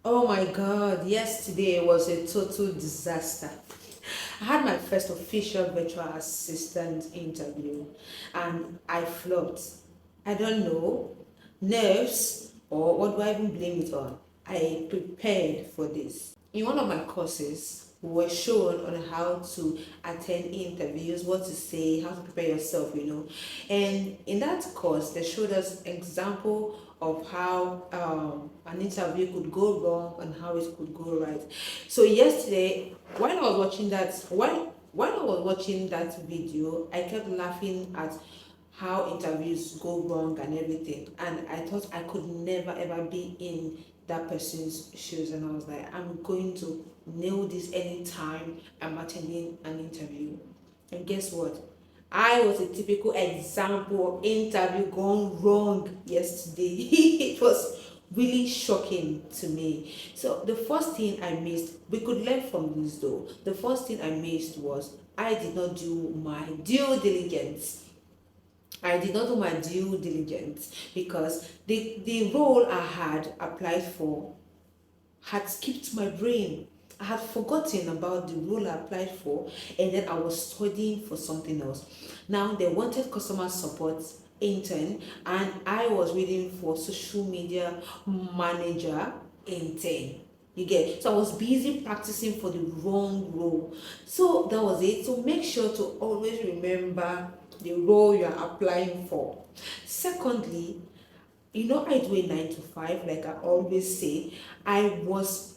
Oh my god, yesterday was a total disaster. I had my first official virtual assistant interview and I flopped. I don't know, nerves or what do I even blame it on? I prepared for this. In one of my courses, we were shown on how to attend interviews, what to say, how to prepare yourself. And in that course, they showed us example of how an interview could go wrong and how it could go right. So yesterday, while I was watching that video, I kept laughing at how interviews go wrong and everything. And I thought I could never ever be in that person's shoes. And I was like, I'm going to nail this anytime I'm attending an interview. And guess what? I was a typical example of interview gone wrong yesterday. It was really shocking to me. So the first thing I missed, we could learn from this though. The first thing I missed was I did not do my due diligence. I did not do my due diligence because the role I had applied for had skipped my brain. I had forgotten about the role I applied for, and then I was studying for something else. Now they wanted customer support intern, and I was reading for social media manager intern. You get, so I was busy practicing for the wrong role. So that was it. So make sure to always remember the role you are applying for. Secondly, I do a 9 to 5, like I always say. I was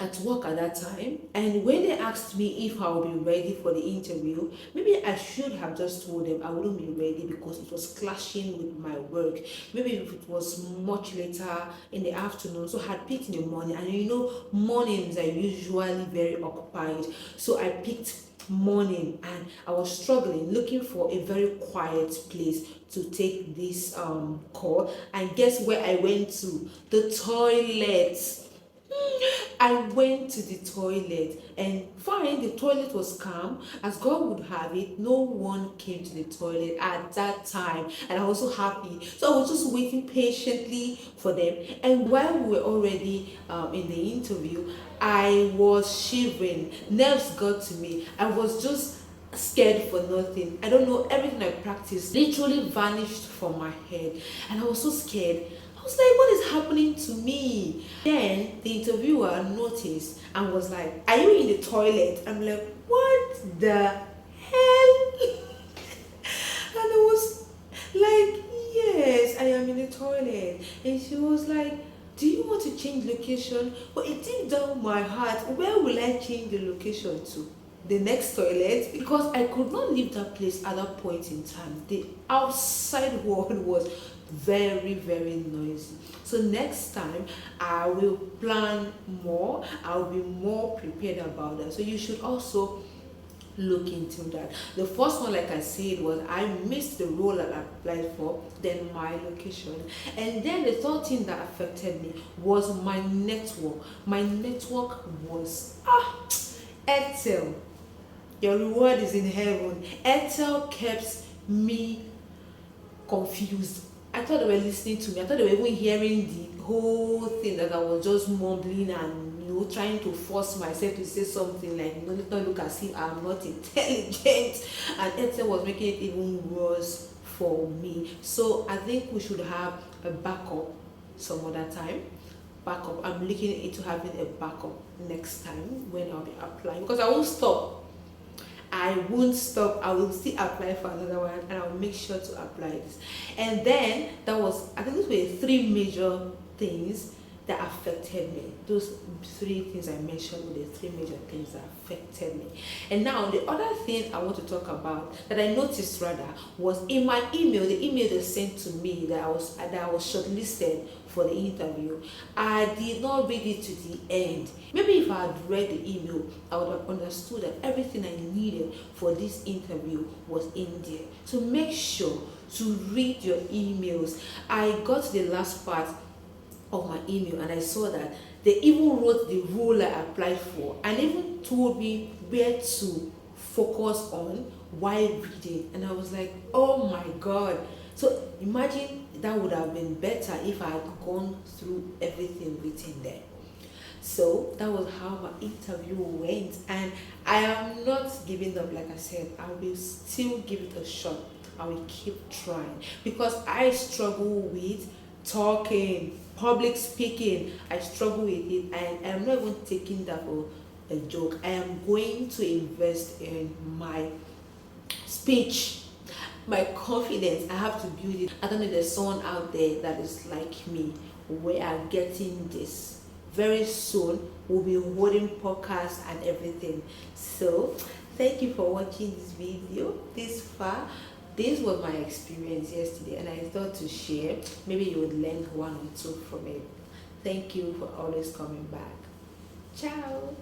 at work at that time, and when they asked me if I would be ready for the interview, maybe I should have just told them I wouldn't be ready because it was clashing with my work. Maybe if it was much later in the afternoon, so I had picked in the morning, and mornings are usually very occupied, so I picked morning, and I was struggling looking for a very quiet place to take this call. And guess where I went to? The toilet. I went to the toilet, and fine, the toilet was calm. As God would have it, no one came to the toilet at that time, and I was so happy. So I was just waiting patiently for them. And while we were already in the interview, I was shivering. Nerves got to me. I was just scared for nothing. I don't know, everything I practiced literally vanished from my head, and I was so scared. I was like, what is happening to me? Then the interviewer noticed and was like, are you in the toilet? I'm like, what the hell? And I was like, yes, I am in the toilet. And she was like, do you want to change location? But it deep down my heart, where will I change the location to? The next toilet? Because I could not leave that place at that point in time. The outside world was very, very noisy. So next time I will plan more, I'll be more prepared about that. So you should also look into that. The first one, like I said, was I missed the role that I applied for, then my location. And then the third thing that affected me was my network. My network was Airtel. Your reward is in heaven. Airtel kept me confused. I thought they were listening to me. I thought they were even hearing the whole thing, that I was just mumbling and trying to force myself to say something like, let not look as if I'm not intelligent. And Ethel was making it even worse for me. So I think we should have a backup some other time. Backup. I'm looking into having a backup next time when I'll be applying, because I won't stop. I won't stop. I will still apply for another one, and I'll make sure to apply this. And then I think those were three major things that affected me. Those three things I mentioned were the three major things that affected me. And now the other thing I want to talk about that I noticed rather was in my email, the email they sent to me that I was shortlisted for the interview. I did not read it to the end. Maybe if I had read the email, I would have understood that everything I needed for this interview was in there. So make sure to read your emails. I got to the last part of my email and I saw that they even wrote the role I applied for and even told me where to focus on while reading. And I was like, oh my god. So imagine that would have been better if I had gone through everything written there. So that was how my interview went, and I am not giving up. Like I said, I will still give it a shot. I will keep trying because I struggle with talking, public speaking. I struggle with it, and I'm not even taking that for a joke. I am going to invest in my speech, my confidence. I have to build it. I don't know if there's someone out there that is like me. We are getting this very soon. We'll be holding podcasts and everything. So thank you for watching this video this far. This was my experience yesterday, and I thought to share. Maybe you would learn one or two from it. Thank you for always coming back. Ciao.